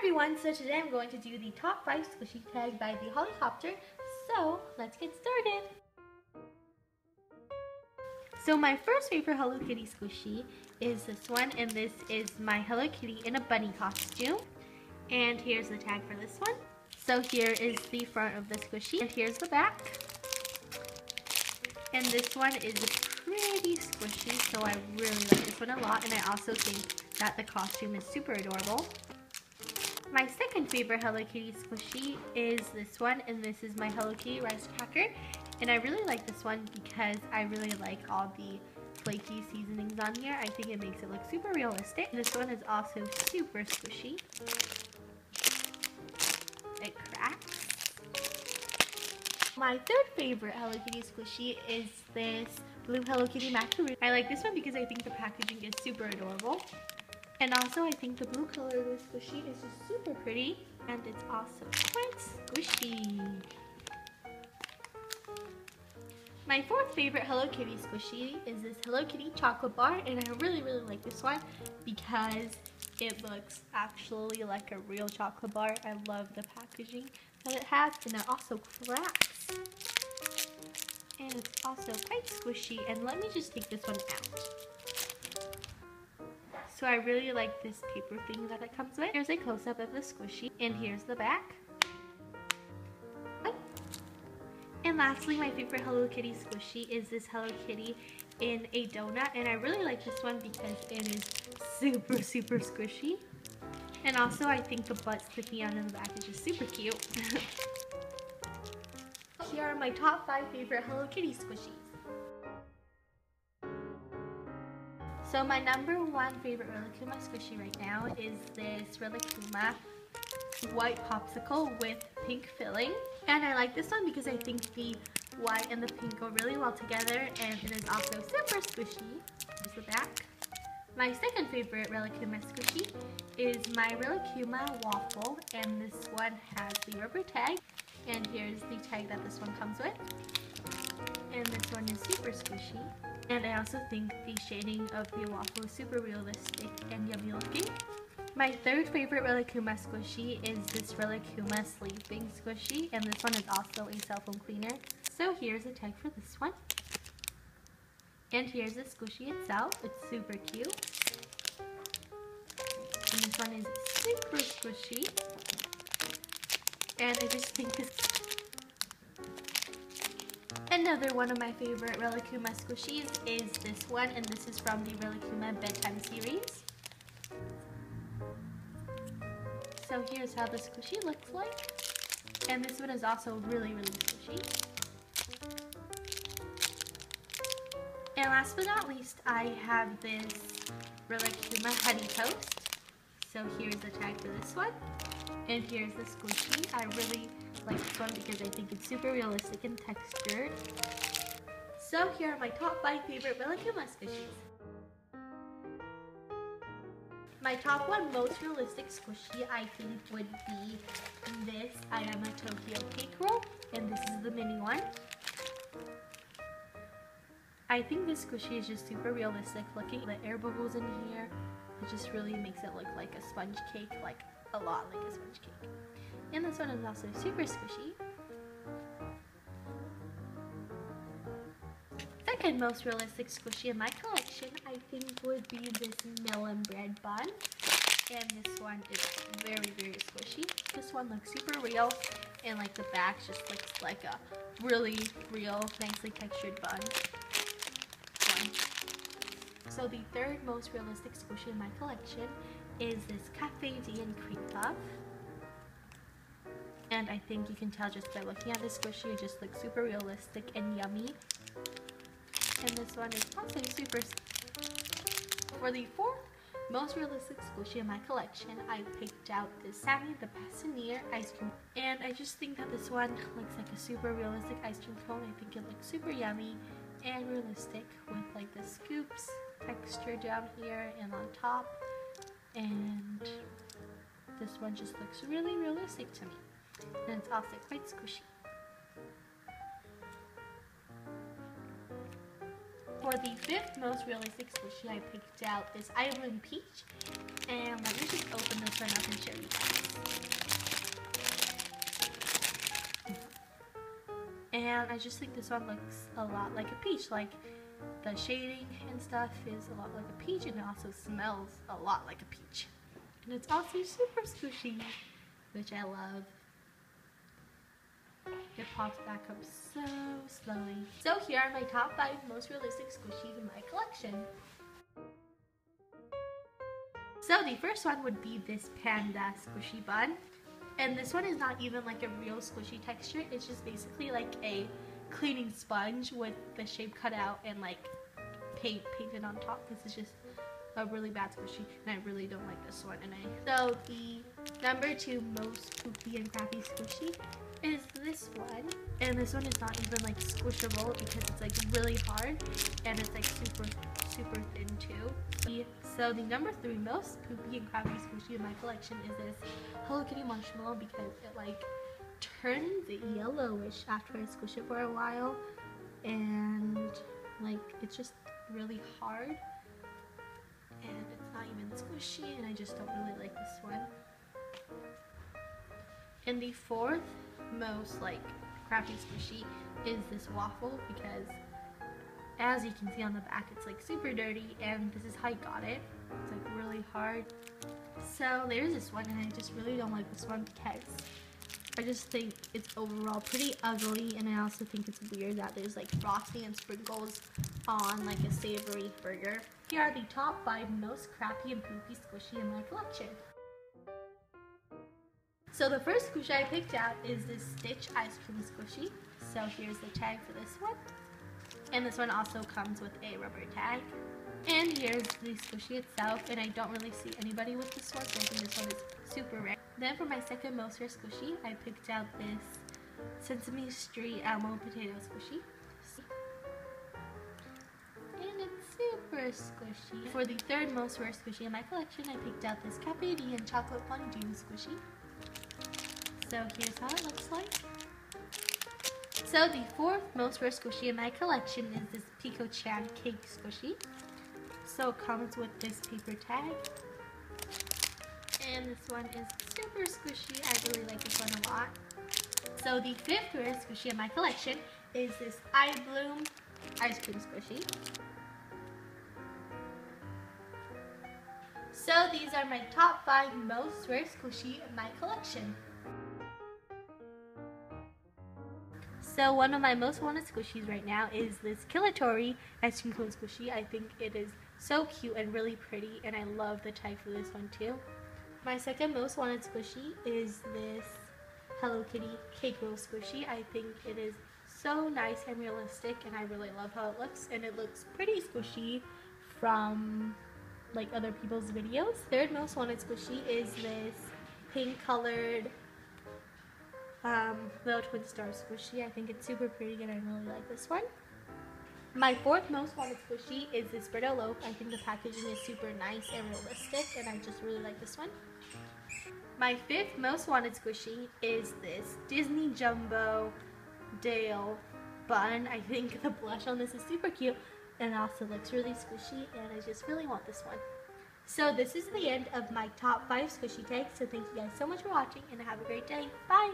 everyone, so today I'm going to do the top 5 squishy tag by TheHollyCopter, so let's get started. So my first favorite Hello Kitty squishy is this one, and this is my Hello Kitty in a bunny costume. And here's the tag for this one. So here is the front of the squishy, and here's the back. And this one is pretty squishy, so I really like this one a lot, and I also think that the costume is super adorable. My second favorite Hello Kitty squishy is this one, and this is my Hello Kitty rice cracker. And I really like this one because I really like all the flaky seasonings on here. I think it makes it look super realistic. This one is also super squishy. It cracks. My third favorite Hello Kitty squishy is this blue Hello Kitty macaroon. I like this one because I think the packaging is super adorable. And also I think the blue color of this squishy is just super pretty, and it's also quite squishy. My fourth favorite Hello Kitty squishy is this Hello Kitty chocolate bar, and I really like this one because it looks actually like a real chocolate bar. I love the packaging that it has, and it also cracks. And it's also quite squishy, and let me just take this one out. So I really like this paper thing that it comes with. Here's a close-up of the squishy, and here's the back. And lastly, my favorite Hello Kitty squishy is this Hello Kitty in a donut, and I really like this one because it is super squishy. And also I think the butt sticking out in the back is just super cute. Here are my top 5 favorite Hello Kitty squishies. So my number 1 favorite Rilakkuma squishy right now is this Rilakkuma white popsicle with pink filling. And I like this one because I think the white and the pink go really well together, and it is also super squishy. Here's the back. My second favorite Rilakkuma squishy is my Rilakkuma waffle, and this one has the rubber tag, and here's the tag that this one comes with. And this one is super squishy. And I also think the shading of the waffle is super realistic and yummy looking. My third favorite Rilakkuma squishy is this Rilakkuma sleeping squishy, and this one is also a cell phone cleaner. So here's a tag for this one. And here's the squishy itself. It's super cute. And this one is super squishy. And I just think this... Another one of my favorite Rilakkuma squishies is this one, and this is from the Rilakkuma Bedtime series. So here's how the squishy looks like. And this one is also really squishy. And last but not least, I have this Rilakkuma Honey Toast. So here's the tag for this one. And here's the squishy. I really like this one because I think it's super realistic and textured. So here are my top 5 favorite Rilakkuma squishies. My top 1 most realistic squishy I think would be this I Am a Tokyo Cake Roll, and this is the mini one. I think this squishy is just super realistic looking. The air bubbles in here, it just really makes it look like a sponge cake, like a lot like a sponge cake. And this one is also super squishy. Second most realistic squishy in my collection I think would be this melon bread bun. And this one is very squishy. This one looks super real, and like the back just looks like a really real, nicely textured bun. So the third most realistic squishy in my collection is this Cafe Dien Cream Puff. And I think you can tell just by looking at this squishy, it just looks super realistic and yummy. And this one is also super. For the fourth most realistic squishy in my collection, I picked out this Sammy the Passenger ice cream. And I just think that this one looks like a super realistic ice cream cone. I think it looks super yummy and realistic with like the scoops texture down here and on top. And this one just looks really realistic to me. And it's also quite squishy. For the fifth most realistic squishy, I picked out this Island Peach. And let me just open this one up and show you guys. and I just think this one looks a lot like a peach. Like the shading and stuff is a lot like a peach, and it also smells a lot like a peach. And it's also super squishy, which I love. It pops back up so slowly. So here are my top 5 most realistic squishies in my collection. So the first one would be this panda squishy bun. And this one is not even like a real squishy texture. It's just basically like a cleaning sponge with the shape cut out and like painted on top. This is just a really bad squishy, and I really don't like this one. So the number 2 most poopy and crappy squishy is this one. And this one is not even like squishable because it's like really hard, and it's like super thin too. So the number 3 most poopy and crappy squishy in my collection is this Hello Kitty marshmallow, because it like turns yellowish after I squish it for a while, and like it's just really hard, and it's not even squishy, and I just don't really like this one. And the 4th most like crappy squishy is this waffle, because as you can see on the back, it's like super dirty, and this is how I got it. It's like really hard. So there's this one, and I just really don't like this one because I just think it's overall pretty ugly, and I also think it's weird that there's like frosting and sprinkles on like a savory burger. Here are the top 5 most crappy and poopy squishy in my collection. So the first squishy I picked out is this Stitch ice cream squishy. So here's the tag for this one. And this one also comes with a rubber tag. And here's the squishy itself, and I don't really see anybody with this one, so I think this one is super rare. Then for my second most rare squishy, I picked out this Sesame Street Elmo potato squishy. And it's super squishy. For the third most rare squishy in my collection, I picked out this Cafe D and chocolate fondue squishy. So here's how it looks like. So the 4th most rare squishy in my collection is this Pico-chan cake squishy. So it comes with this paper tag. And this one is super squishy. I really like this one a lot. So the 5th rare squishy in my collection is this I Bloom ice cream squishy. So these are my top 5 most rare squishy in my collection. So one of my most wanted squishies right now is this Killatori ice cream cone squishy. I think it is so cute and really pretty, and I love the tag for this one too. My second most wanted squishy is this Hello Kitty cake roll squishy. I think it is so nice and realistic, and I really love how it looks, and it looks pretty squishy from like other people's videos. Third most wanted squishy is this pink colored little twin star squishy. I think it's super pretty, and I really like this one. My 4th most wanted squishy is this Birdo Loaf. I think the packaging is super nice and realistic, and I just really like this one. My 5th most wanted squishy is this Disney Jumbo Dale bun. I think the blush on this is super cute, and it also looks really squishy, and I just really want this one. So this is the end of my top 5 squishy tags. So thank you guys so much for watching, and have a great day. Bye!